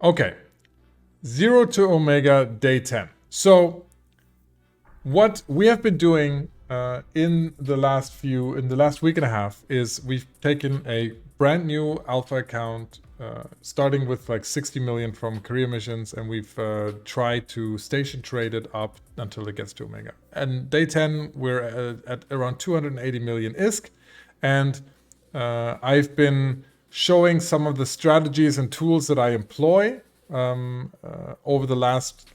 Okay, 0 to Omega day 10. So what we have been doing in the last week and a half is we've taken a brand new alpha account starting with like 60 million from career missions, and we've tried to station trade it up until it gets to Omega. And day 10 we're at around 280 million ISK, and I've been showing some of the strategies and tools that I employ over the last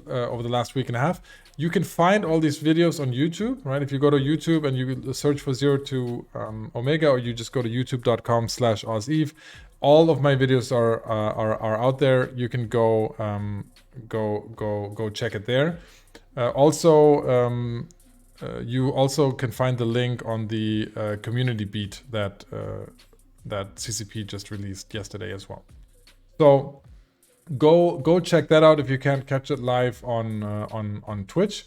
week and a half. You can find all these videos on YouTube, right? If you go to YouTube and you search for 0 to Omega, or you just go to youtube.com/OzEve, all of my videos are out there. You can go check it there. You also can find the link on the community beat that CCP just released yesterday as well. So go check that out if you can't catch it live on Twitch.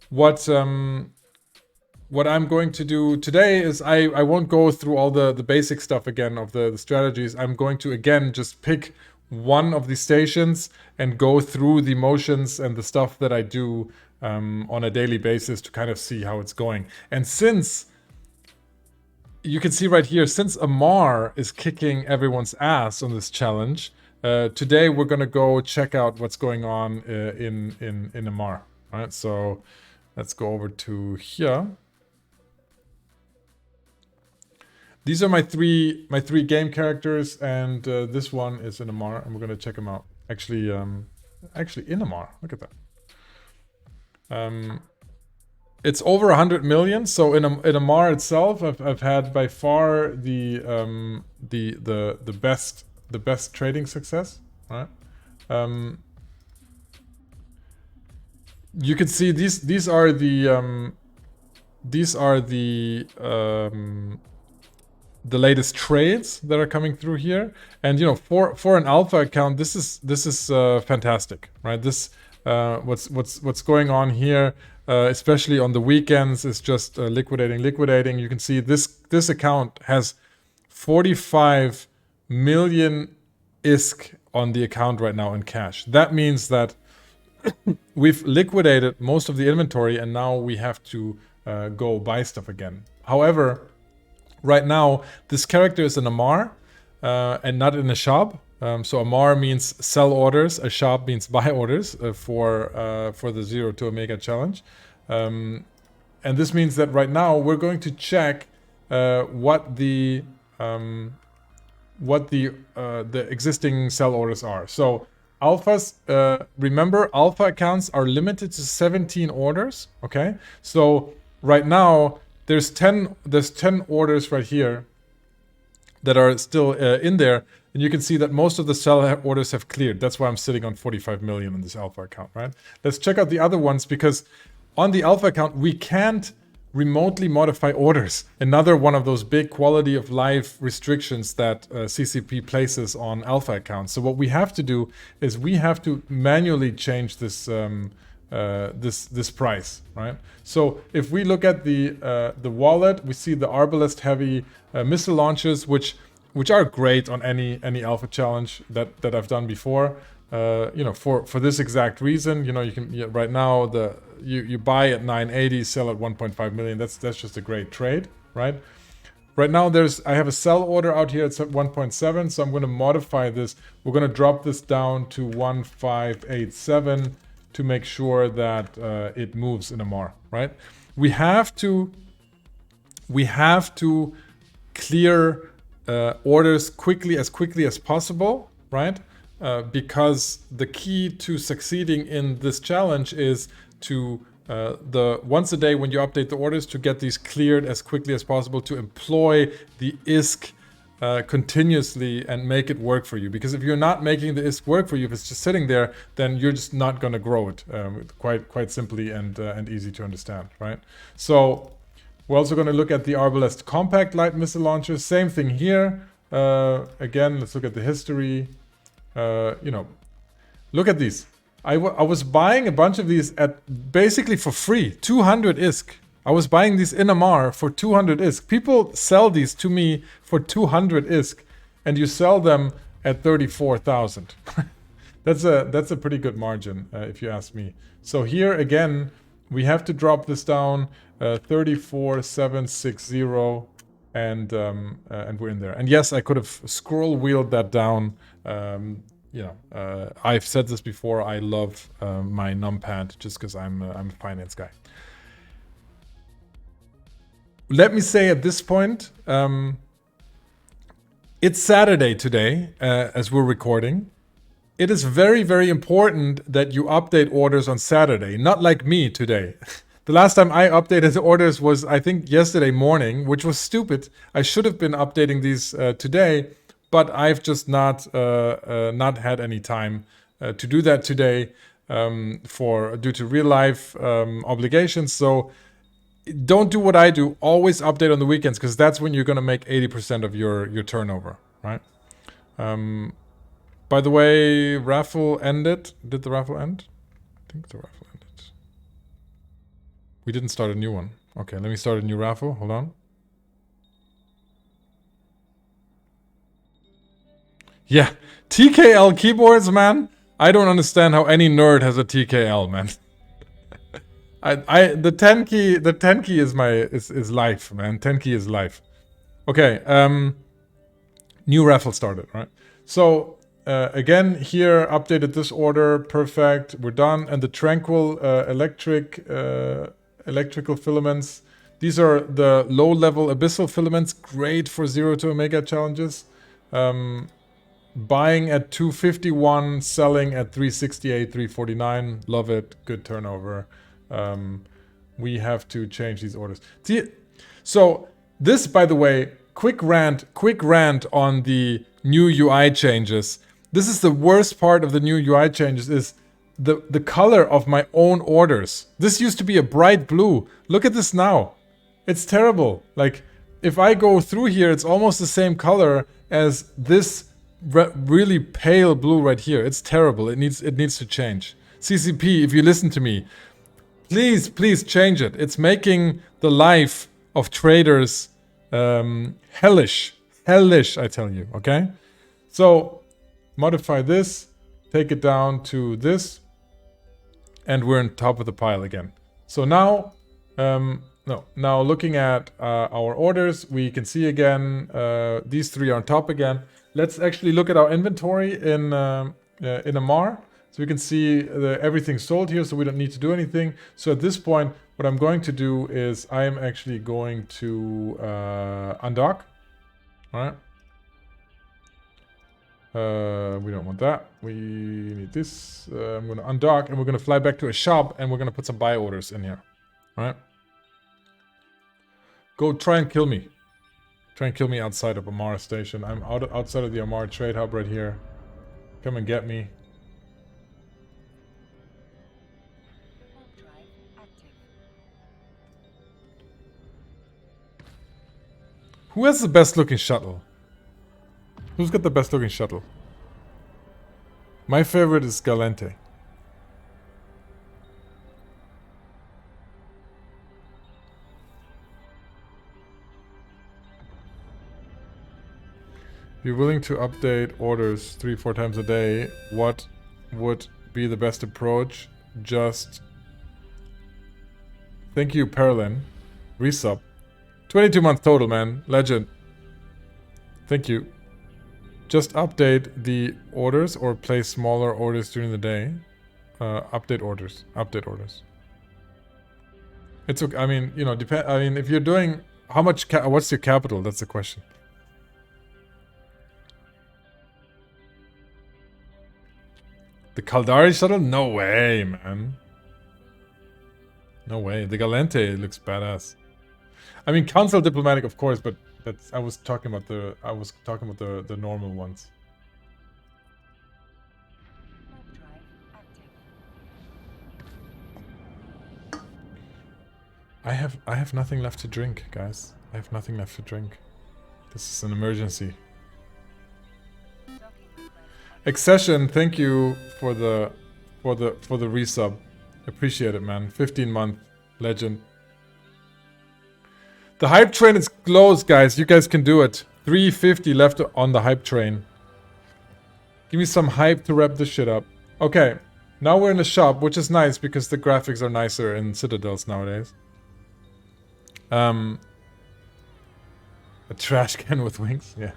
What I'm going to do today is I won't go through all the basic stuff again of the strategies. I'm going to again just pick one of these stations and go through the motions and the stuff that I do on a daily basis to kind of see how it's going. And since you can see right here, since Ammar is kicking everyone's ass on this challenge, today we're gonna go check out what's going on in Ammar. All right, so let's go over to here. These are my three game characters, and this one is in Ammar, and we're gonna check them out. Actually in Ammar. Look at that. It's over 100 million. So in Ammar itself, I've had by far the best trading success, right? You can see these are the latest trades that are coming through here, and you know, for an alpha account, this is fantastic, right? This what's going on here, especially on the weekends, is just liquidating. You can see this account has 45 million ISK on the account right now in cash. That means that we've liquidated most of the inventory, and now we have to go buy stuff again. However, right now this character is in Ammar and not in a shop. So Ammar means sell orders, a shop means buy orders for the 0 to Omega challenge. And this means that right now we're going to check what the existing sell orders are. So alphas, remember, alpha accounts are limited to 17 orders. Okay, so right now there's 10 orders right here that are still in there, and you can see that most of the sell orders have cleared. That's why I'm sitting on 45 million in this alpha account, right? Let's check out the other ones, because on the alpha account we can't remotely modify orders. Another one of those big quality of life restrictions that CCP places on alpha accounts. So what we have to do is we have to manually change this this price, right? So if we look at the wallet, we see the Arbalest heavy missile launches, which are great on any alpha challenge that I've done before. You know, for this exact reason, you know, you can right now you buy at 980, sell at 1.5 million. That's just a great trade, right? Right now I have a sell order out here. It's at 1.7, so I'm going to modify this. We're going to drop this down to 1.587 to make sure that it moves in Ammar, right? We have to clear orders as quickly as possible, right? Because the key to succeeding in this challenge is to once a day when you update the orders, to get these cleared as quickly as possible, to employ the ISK continuously and make it work for you. Because if you're not making the ISK work for you, if it's just sitting there, then you're just not going to grow it quite simply and easy to understand, right? So we're also going to look at the Arbalest compact light missile launchers. Same thing here. Again, let's look at the history. You know, look at these. I was buying a bunch of these at basically for free, 200 ISK. I was buying these in Ammar for 200 ISK. People sell these to me for 200 ISK, and you sell them at 34,000. That's a pretty good margin, if you ask me. So here again, we have to drop this down 34,760, and we're in there. And yes, I could have scroll wheeled that down. You know, I've said this before. I love my numpad just because I'm a finance guy. Let me say at this point, it's Saturday today, as we're recording. It is very, very important that you update orders on Saturday, not like me today. The last time I updated orders was, I think, yesterday morning, which was stupid. I should have been updating these today, but I've just not had any time to do that today due to real life obligations. So don't do what I do. Always update on the weekends, because that's when you're going to make 80% of your turnover, right? By the way, raffle ended. Did the raffle end? I think the raffle ended. We didn't start a new one. Okay, let me start a new raffle. Hold on. Yeah, TKL keyboards, man. I don't understand how any nerd has a TKL, man. The 10 key is life, man. 10 key is life. Okay, new raffle started, right? So again, here updated this order, perfect. We're done. And the Tranquil electrical filaments. These are the low-level abyssal filaments, great for 0 to Omega challenges. Buying at 251, selling at 368, 349. Love it. Good turnover. We have to change these orders. See, so this, by the way, quick rant on the new UI changes. This is the worst part of the new UI changes, is the color of my own orders. This used to be a bright blue. Look at this now. It's terrible. Like, if I go through here, it's almost the same color as this really pale blue right here. It's terrible. It needs to change. CCP, if you listen to me, please change it. It's making the life of traders hellish, I tell you. Okay, so modify this, take it down to this, and we're on top of the pile again. So now, now looking at our orders, we can see again these three are on top again. Let's actually look at our inventory in Amarr. So we can see everything sold here, so we don't need to do anything. So at this point, what I'm going to do is I am actually going to undock. All right. We don't want that. We need this. I'm going to undock, and we're going to fly back to a shop, and we're going to put some buy orders in here. All right. Go try and kill me. Try and kill me outside of Amarr Station. I'm outside of the Amarr Trade Hub right here. Come and get me. Who has the best looking shuttle? Who's got the best looking shuttle? My favorite is Galente. If you're willing to update orders 3-4 times a day, what would be the best approach? Just... Thank you, Perlin. Resub. 22 month total, man. Legend. Thank you. Just update the orders or place smaller orders during the day. Update orders. Update orders. It's okay. I mean, you know, I mean, if you're doing... How much... What's your capital? That's the question. The Caldari shuttle? No way, man. No way. The Galente looks badass. I mean, Council Diplomatic, of course, but that's... I was talking about the normal ones. I have nothing left to drink, guys. I have nothing left to drink. This is an emergency. Accession, thank you for the resub. Appreciate it, man. 15-month legend. The hype train is closed, guys. You guys can do it. 350 left on the hype train. Give me some hype to wrap this shit up. Okay, now we're in the shop, which is nice because the graphics are nicer in Citadels nowadays. A trash can with wings, yeah.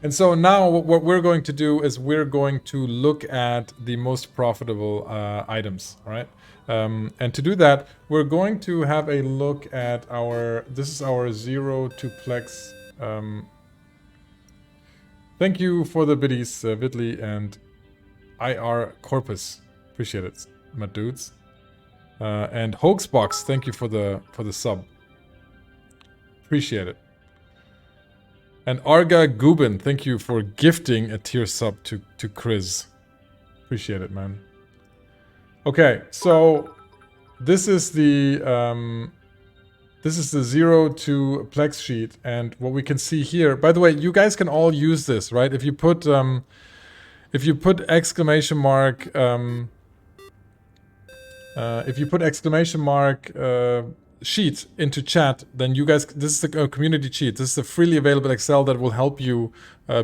And so now what we're going to do is we're going to look at the most profitable items, all right? And to do that, we're going to have a look at our, this is our 0 to Plex. Thank you for the biddies, Vidley and IR Corpus. Appreciate it, my dudes. And Hoaxbox, thank you for the sub. Appreciate it. And Arga Gubin, thank you for gifting a tier sub to Chris. Appreciate it, man. Okay, so this is the 0 to Plex sheet, and what we can see here. By the way, you guys can all use this, right? If you put exclamation mark sheet into chat, then you guys, this is the community cheat. This is a freely available Excel that will help you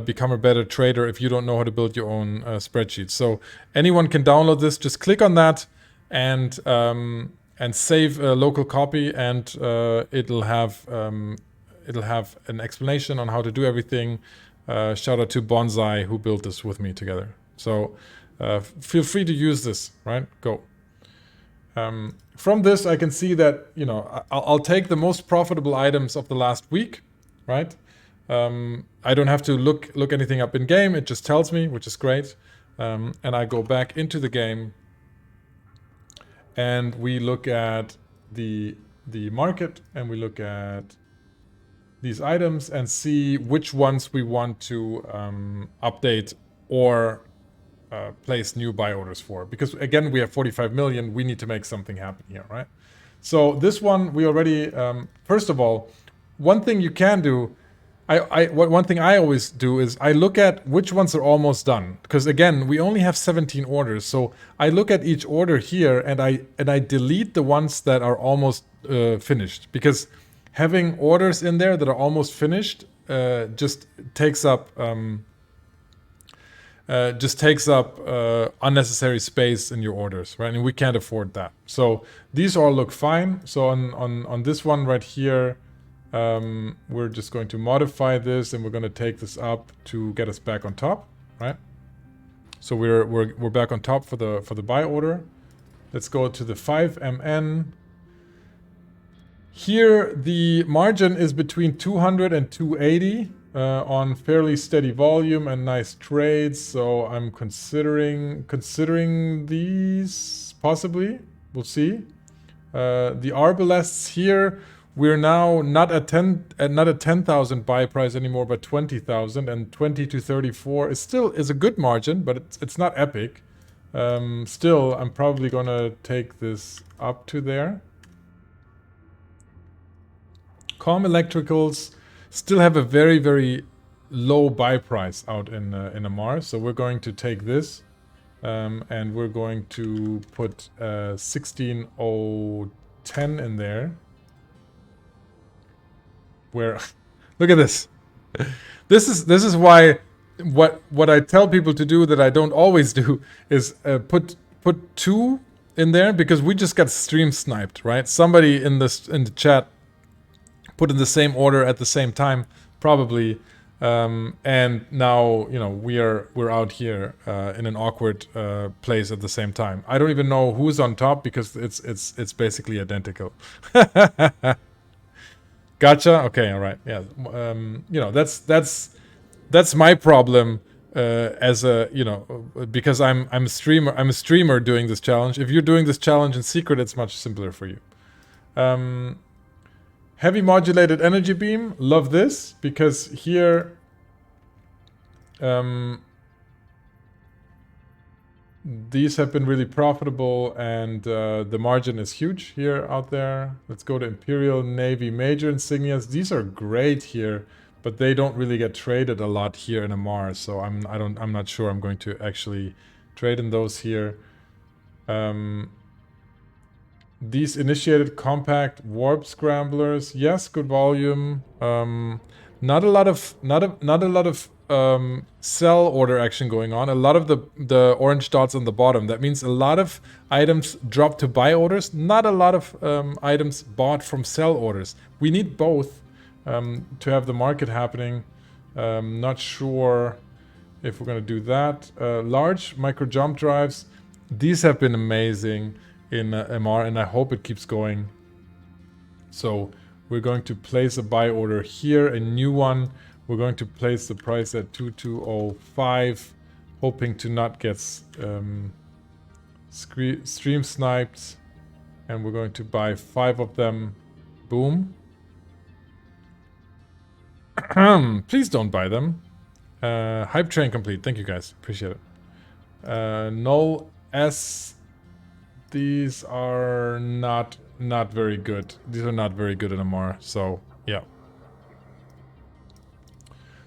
become a better trader if you don't know how to build your own spreadsheet. So anyone can download this. Just click on that and save a local copy, and it'll have an explanation on how to do everything. Shout out to Bonsai who built this with me together. So feel free to use this, right? Go. From this, I can see that, you know, I'll take the most profitable items of the last week, right? I don't have to look anything up in game. It just tells me, which is great. And I go back into the game, and we look at the market, and we look at these items and see which ones we want to update or place new buy orders for, because again we have 45 million. We need to make something happen here, right? So this one we already first of all, one thing you can do, one thing I always do is I look at which ones are almost done, because again we only have 17 orders. So I look at each order here and I delete the ones that are almost finished, because having orders in there that are almost finished just takes up unnecessary space in your orders, right? And we can't afford that. So these all look fine. So on this one right here, we're just going to modify this, and we're going to take this up to get us back on top, right? So we're back on top for the buy order. Let's go to the 5MN. Here the margin is between 200 and 280. On fairly steady volume and nice trades, so I'm considering these possibly. We'll see. The Arbalests here, we're now not at 10,000 buy price anymore, but 20,000, and 20 to 34 is a good margin, but it's not epic. Still, I'm probably gonna take this up to there. Com Electricals still have a very, very low buy price out in Amar, so we're going to take this, and we're going to put 16,010 in there. Where, look at this. This is why what I tell people to do that I don't always do is put 2 in there, because we just got stream sniped, right? Somebody in the chat put in the same order at the same time, probably, and now, you know, we're out here in an awkward place at the same time. I don't even know who's on top, because it's basically identical. Gotcha. Okay. All right. Yeah. You know, that's my problem as a, you know, because I'm a streamer. I'm a streamer doing this challenge. If you're doing this challenge in secret, it's much simpler for you. Heavy modulated energy beam, love this, because here these have been really profitable, and the margin is huge here out there. Let's go to Imperial Navy Major Insignias. These are great here, but they don't really get traded a lot here in Amar, so I'm not sure I'm going to actually trade in those here. These initiated compact warp scramblers, yes, good volume. Not a lot of sell order action going on. A lot of the orange dots on the bottom. That means a lot of items drop to buy orders. Not a lot of items bought from sell orders. We need both to have the market happening. Not sure if we're going to do that. Large micro jump drives. These have been amazing in MR, and I hope it keeps going. So we're going to place a buy order here, a new one. We're going to place the price at 2205, hoping to not get stream sniped. And we're going to buy 5 of them. Boom. Please don't buy them. Hype train complete. Thank you guys. Appreciate it. Null S. These are not very good. These are not very good in MR. So yeah.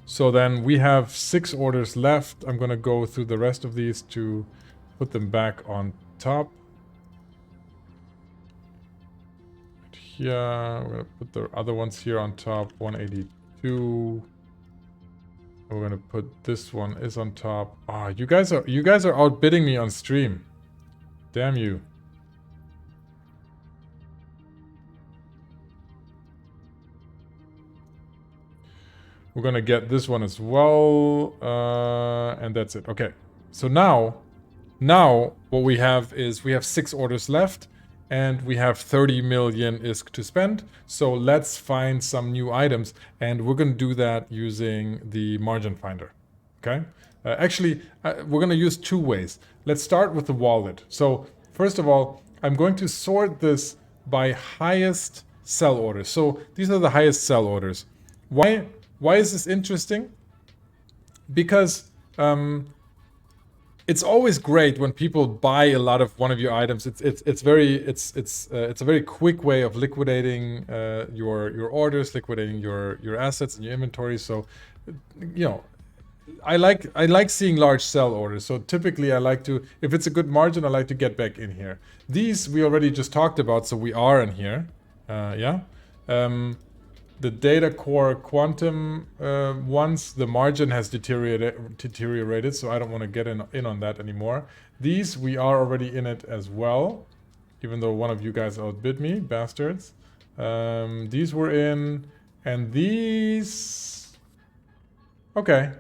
So then we have 6 orders left. I'm gonna go through the rest of these to put them back on top. Here, we're gonna put the other ones here on top. 182. We're gonna put this one is on top. Ah, you guys are outbidding me on stream. Damn you. We're gonna get this one as well, and that's it. Okay, so now what we have is we have 6 orders left, and we have 30 million ISK to spend. So let's find some new items, and we're gonna do that using the margin finder. Okay, actually, we're gonna use 2 ways. Let's start with the wallet. So first of all, I'm going to sort this by highest sell orders. So these are the highest sell orders. Why is this interesting? Because it's always great when people buy a lot of one of your items. It's a very quick way of liquidating your orders, liquidating your assets and your inventory. So, you know, I like seeing large sell orders. So typically I like to, if it's a good margin, I like to get back in here. These we already just talked about, so we are in here. Yeah. The data core quantum ones, the margin has deteriorated, so I don't want to get in on that anymore. These, we are already in it as well, even though one of you guys outbid me, bastards. These were in, and these... Okay,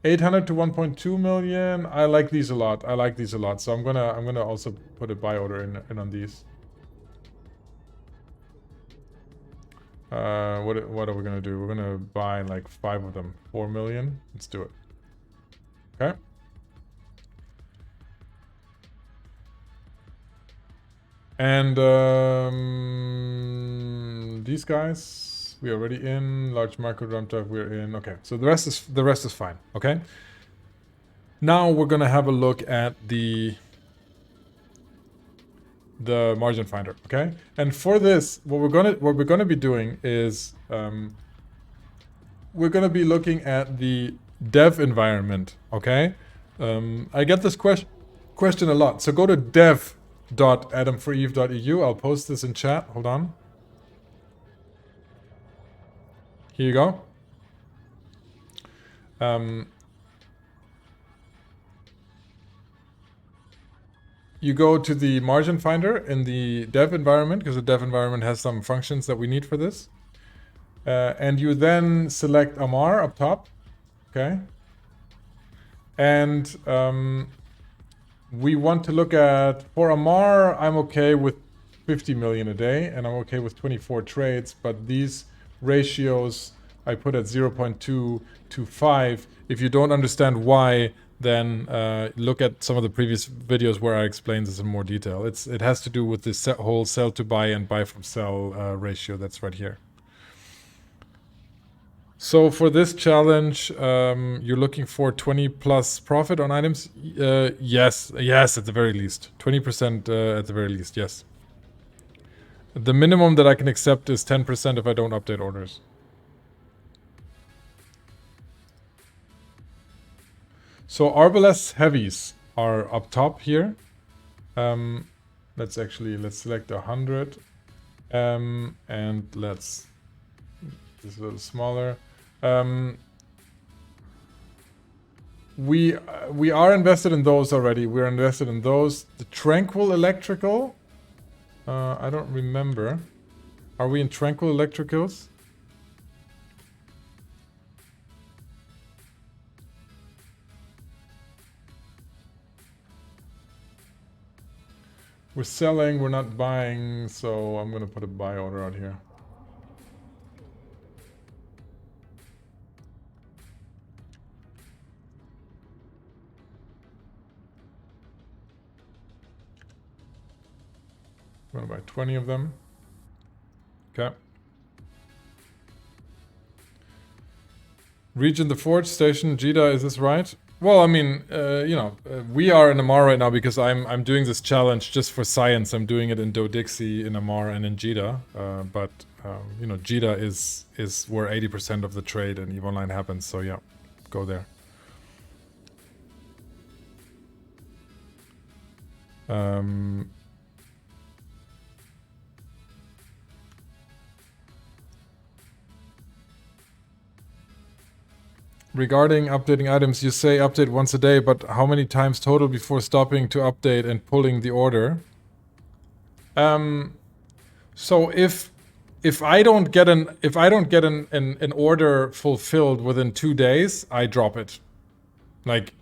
800 to 1.2 million. I like these a lot. I like these a lot. So I'm gonna also put a buy order in on these. What are we gonna do? We're gonna buy like 5 of them. 4 million. Let's do it. Okay. And these guys, we are already in. Large micro drum drive, we're in. Okay, so the rest is fine. Okay. Now we're gonna have a look at the margin finder, okay? And for this, what we're gonna be doing is we're gonna be looking at the dev environment, okay? I get this question a lot, so go to dev.adamforeve.eu. I'll post this in chat. Hold on. Here you go. You go to the margin finder in the dev environment, because the dev environment has some functions that we need for this. And you then select Amar up top, okay? And we want to look at, for Amar, I'm okay with 50 million a day, and I'm okay with 24 trades, but these ratios I put at 0.2 to 5. If you don't understand why, then look at some of the previous videos where I explained this in more detail. It has to do with this whole sell to buy and buy from sell ratio that's right here. So for this challenge, you're looking for 20 plus profit on items? Yes, at the very least. 20% at the very least, yes. The minimum that I can accept is 10% if I don't update orders. So Arbalest heavies are up top here. Let's select 100. And let's, this is a little smaller. we are invested in those already. We're invested in those. The Tranquil Electrical. I don't remember. Are we in Tranquil Electricals? We're selling, we're not buying, so I'm gonna put a buy order out here. I'm gonna buy 20 of them. Okay. Region the Forge Station, Jita, is this right? Well, I mean, you know, we are in Amar right now because I'm doing this challenge just for science. I'm doing it in Do-Dixie, in Amar, and in Jita. But you know, Jita is where 80% of the trade in EVE Online happens. So yeah, go there. Regarding updating items, you say update once a day, but how many times total before stopping to update and pulling the order? So if I don't get an order fulfilled within 2 days, I drop it. Like,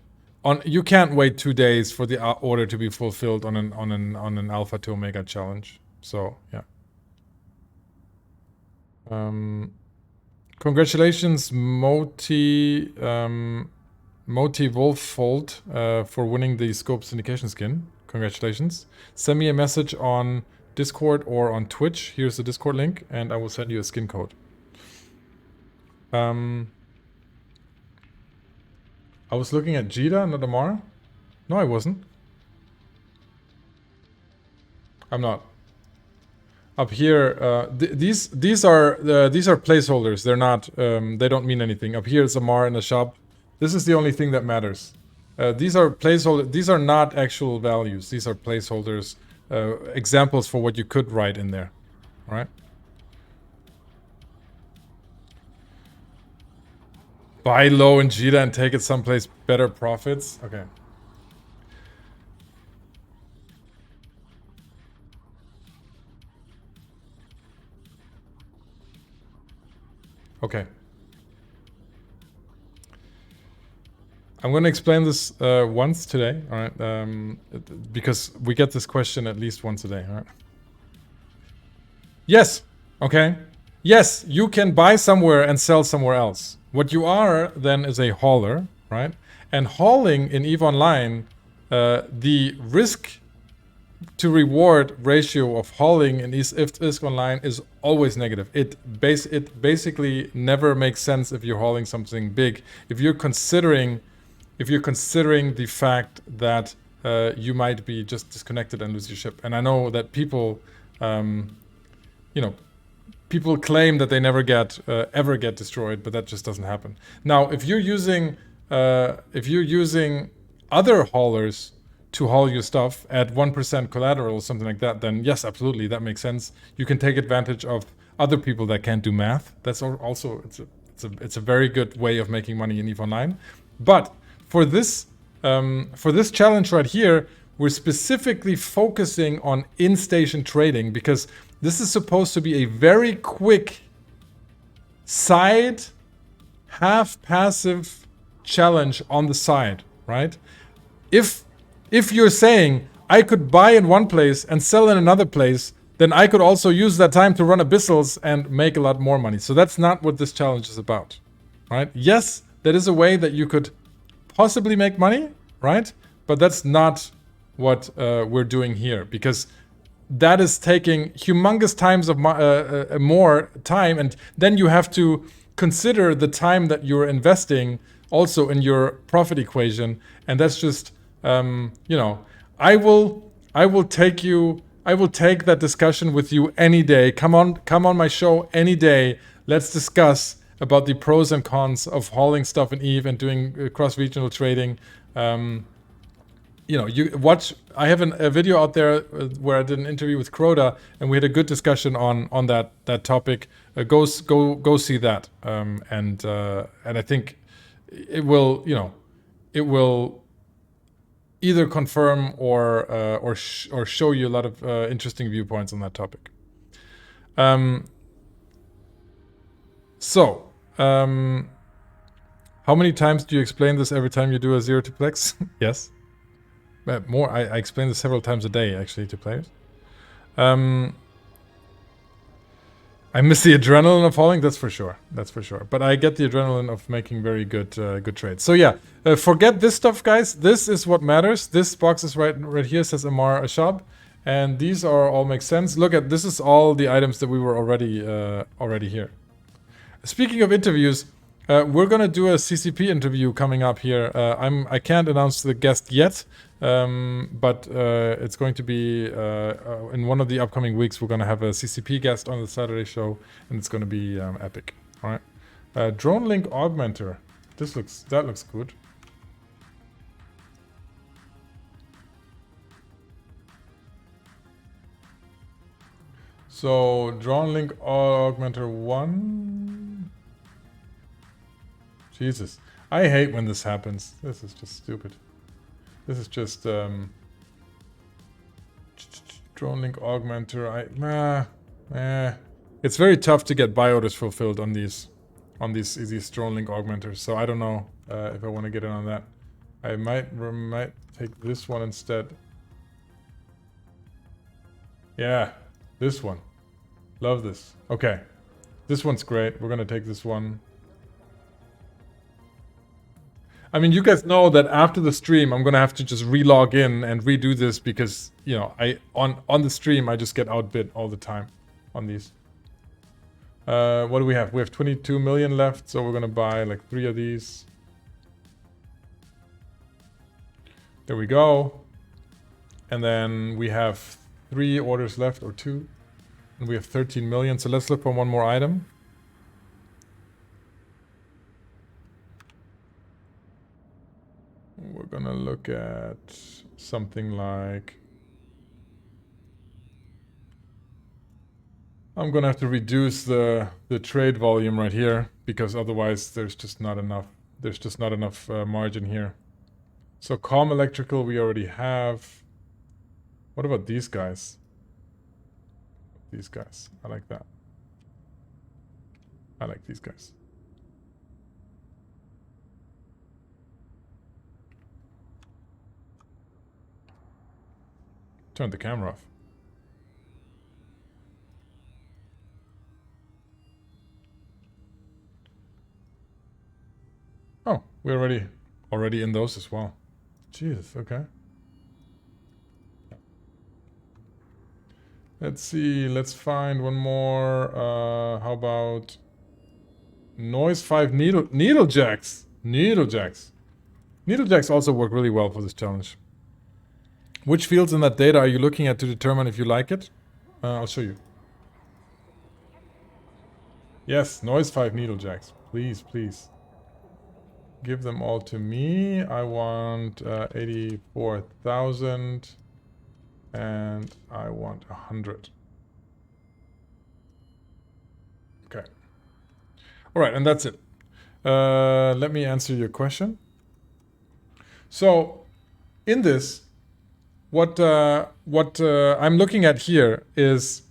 you can't wait 2 days for the order to be fulfilled on an Alpha to Omega challenge. So yeah. Congratulations, Moti Wolffold, for winning the Scope Syndication skin. Congratulations. Send me a message on Discord or on Twitch. Here's the Discord link, and I will send you a skin code. I was looking at Jita, not Amar. No, I wasn't. I'm not. Up here, these are placeholders. They're not. They don't mean anything. Up here is Amar in the shop. This is the only thing that matters. These are placeholders. These are not actual values. These are placeholders, examples for what you could write in there. All right. Buy low in Jita and take it someplace better profits. Okay. Okay. I'm going to explain this once today, all right? Because we get this question at least once a day, all right? Yes, okay? Yes, you can buy somewhere and sell somewhere else. What you are then is a hauler, right? And hauling in EVE Online, the risk to reward ratio of hauling in EVE Online is always negative. It basically never makes sense if you're hauling something big. If you're considering the fact that you might be just disconnected and lose your ship. And I know that people, you know, people claim that they never ever get destroyed, but that just doesn't happen. Now, if you're using other haulers to haul your stuff at 1% collateral or something like that, then yes, absolutely, that makes sense. You can take advantage of other people that can't do math. That's also it's a very good way of making money in EVE Online. But for this challenge right here, we're specifically focusing on in-station trading because this is supposed to be a very quick side, half-passive challenge on the side, right? If you're saying, I could buy in one place and sell in another place, then I could also use that time to run abyssals and make a lot more money. So that's not what this challenge is about, right? Yes, that is a way that you could possibly make money, right? But that's not what we're doing here, because that is taking humongous times of more time, and then you have to consider the time that you're investing also in your profit equation, and that's just you know, I will take that discussion with you any day. Come on my show any day. Let's discuss about the pros and cons of hauling stuff in EVE and doing cross-regional trading. You know, you watch. I have a video out there where I did an interview with Crota, and we had a good discussion on that topic. Go see that, and I think it will. You know, it will either confirm or show you a lot of interesting viewpoints on that topic. How many times do you explain this every time you do a 0 to Plex? Yes. More. I explain this several times a day, actually, to players. I miss the adrenaline of falling, that's for sure. That's for sure. But I get the adrenaline of making very good good trades. So yeah, forget this stuff, guys. This is what matters. This box is right here, says Amar Ashab. And these all make sense. Look at, this is all the items that we were already here. Speaking of interviews, we're gonna do a CCP interview coming up here. I can't announce the guest yet, but it's going to be in one of the upcoming weeks. We're gonna have a CCP guest on the Saturday show, and it's gonna be epic. All right, Drone Link Augmenter. That looks good. So Drone Link Augmenter 1. Jesus, I hate when this happens. This is just stupid. This is just Drone Link Augmenter. It's very tough to get buy orders fulfilled on these Drone Link Augmenters. So I don't know if I want to get in on that. I might take this one instead. Yeah, this one. Love this. Okay, this one's great. We're gonna take this one. I mean, you guys know that after the stream, I'm gonna have to just relog in and redo this because, you know, on the stream I just get outbid all the time on these. What do we have? We have 22 million left, so we're gonna buy like 3 of these. There we go. And then we have 3 orders left, or 2. And we have 13 million, so let's look for one more item. We're gonna look at something like... I'm gonna have to reduce the trade volume right here, because otherwise there's just not enough. There's just not enough margin here. So Calm Electrical we already have. What about these guys? These guys. I like that. I like these guys. Turn the camera off. Oh, we're already in those as well. Jesus, okay. Let's see, let's find one more. How about Noise 5 Needlejacks? Needlejacks also work really well for this challenge. Which fields in that data are you looking at to determine if you like it? I'll show you. Yes, Noise 5 Needlejacks. Please, please. Give them all to me. I want 84,000. And I want 100. Okay. All right, and that's it. Let me answer your question. So, in this, what I'm looking at here is,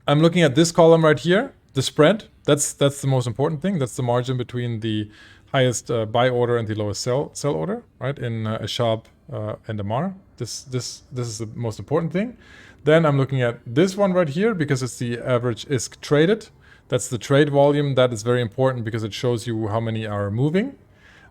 I'm looking at this column right here, the spread. That's the most important thing. That's the margin between the highest buy order and the lowest sell order, right? In Ashab and Amar. This is the most important thing. Then I'm looking at this one right here because it's the average ISK traded. That's the trade volume. That is very important because it shows you how many are moving.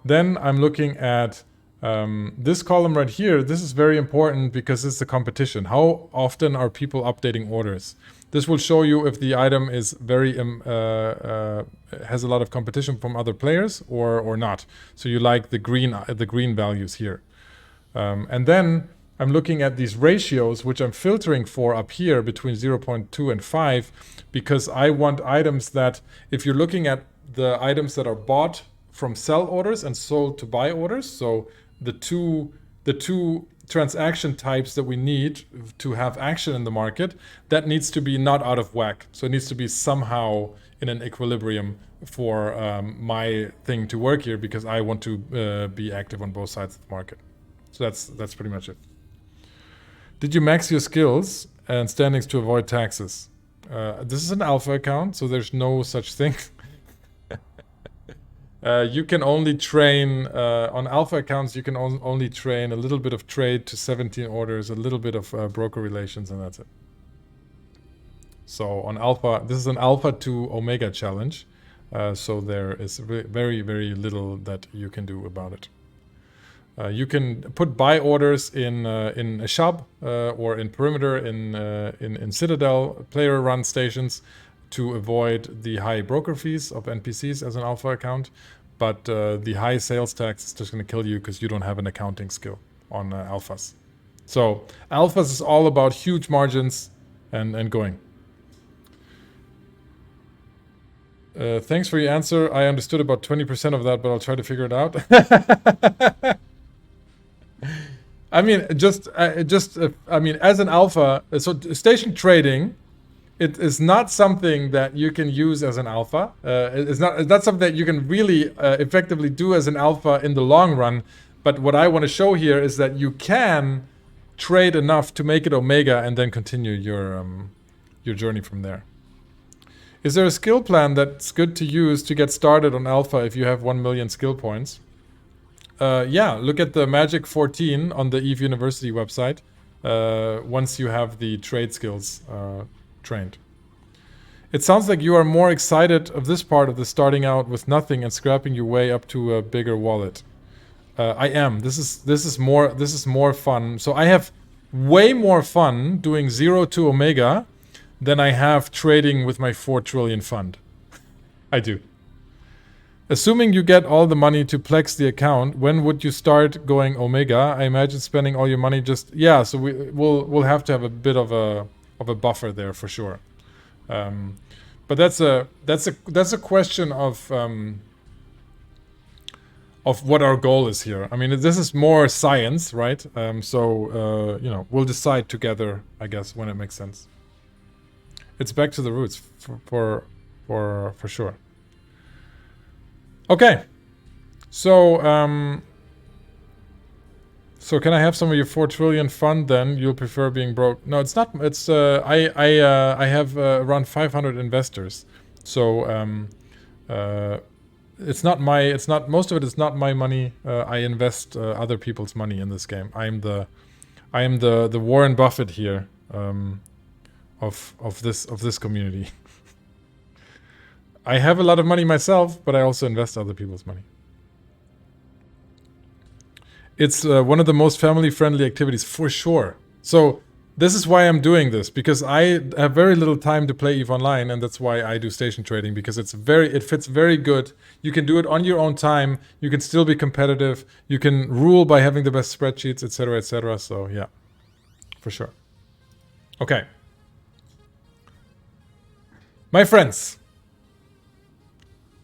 Then I'm looking at this column right here. This is very important because it's the competition. How often are people updating orders? This will show you if the item is very has a lot of competition from other players or not. So you like the green values here. And then I'm looking at these ratios, which I'm filtering for up here between 0.2 and 5, because I want items that, if you're looking at the items that are bought from sell orders and sold to buy orders, so the two transaction types that we need to have action in the market, that needs to be not out of whack. So it needs to be somehow in an equilibrium my thing to work here, because I want to be active on both sides of the market. So that's pretty much it. Did you max your skills and standings to avoid taxes? This is an alpha account, so there's no such thing. You can only train on alpha accounts. You can only train a little bit of trade to 17 orders, a little bit of broker relations, and that's it. So on alpha, this is an alpha to omega challenge. So there is very, very little that you can do about it. You can put buy orders in a shop or in perimeter in Citadel player run stations to avoid the high broker fees of NPCs as an alpha account, but the high sales tax is just going to kill you because you don't have an accounting skill on alphas. So alphas is all about huge margins and going. Thanks for your answer. I understood about 20% of that, but I'll try to figure it out. I mean, I mean, as an alpha, so station trading, it is not something that you can use as an alpha. It's not something that you can really effectively do as an alpha in the long run. But what I want to show here is that you can trade enough to make it omega and then continue your journey from there. Is there a skill plan that's good to use to get started on alpha if you have 1 million skill points? Yeah, look at the Magic 14 on the EVE University website once you have the trade skills trained. It sounds like you are more excited of this part of the starting out with nothing and scrapping your way up to a bigger wallet. I am. This is more fun. So I have way more fun doing 0 to omega than I have trading with my 4 trillion fund. I do. Assuming you get all the money to Plex the account, when would you start going omega? I imagine spending all your money just... Yeah, so we'll have to have a bit of a buffer there for sure. But that's a question of what our goal is here. I mean, this is more science, right? So you know, we'll decide together, I guess, when it makes sense. It's back to the roots for sure. Okay, so so can I have some of your 4 trillion fund then? You'll prefer being broke? No, it's not. It's I have around 500 investors, so it's not my. It's not most of it is not my money. I invest other people's money in this game. I am the Warren Buffett here of this community. I have a lot of money myself, but I also invest other people's money. It's one of the most family-friendly activities, for sure. So this is why I'm doing this, because I have very little time to play EVE Online, and that's why I do station trading, because it fits very good. You can do it on your own time. You can still be competitive. You can rule by having the best spreadsheets, etc., etc. So yeah, for sure. Okay. My friends,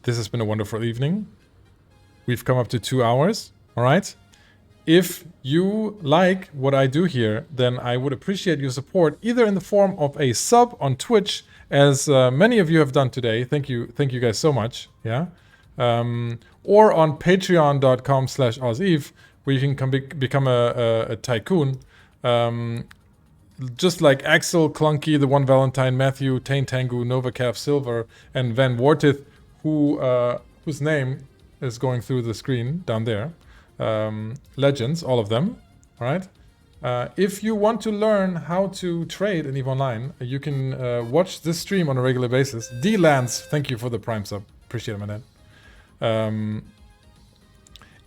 this has been a wonderful evening. We've come up to 2 hours, all right? If you like what I do here, then I would appreciate your support, either in the form of a sub on Twitch, as many of you have done today. Thank you guys so much, yeah? Or on patreon.com/OzEve, where you can become a tycoon. Just like Axel, Clunky, The One Valentine, Matthew, Tain Tangu, Novacaf Silver, and Van Wortith, whose name is going through the screen down there. Legends, all of them, all right? If you want to learn how to trade in EVE Online, you can watch this stream on a regular basis. D-Lance, thank you for the Prime sub. Appreciate it, my dad.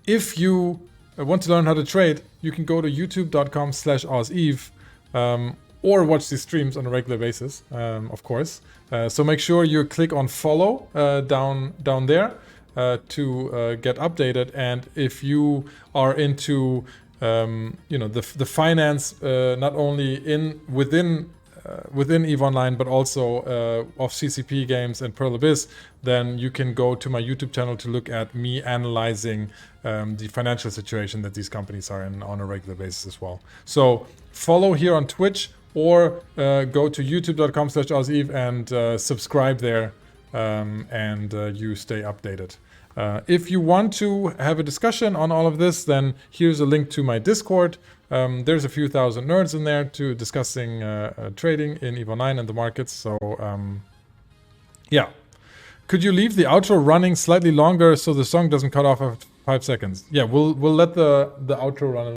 If you want to learn how to trade, you can go to youtube.com/OzEve or watch these streams on a regular basis, of course. So make sure you click on follow down there to get updated. And if you are into you know, the finance, not only within EVE Online, but also of CCP games and Pearl Abyss, then you can go to my YouTube channel to look at me analyzing the financial situation that these companies are in on a regular basis as well. So follow here on Twitch, or go to youtube.com/OzEve and subscribe there and you stay updated. If you want to have a discussion on all of this, then here's a link to my Discord. There's a few thousand nerds in there to discussing trading in EVO 9 and the markets. So yeah. Could you leave the outro running slightly longer so the song doesn't cut off after 5 seconds? Yeah, we'll let the outro run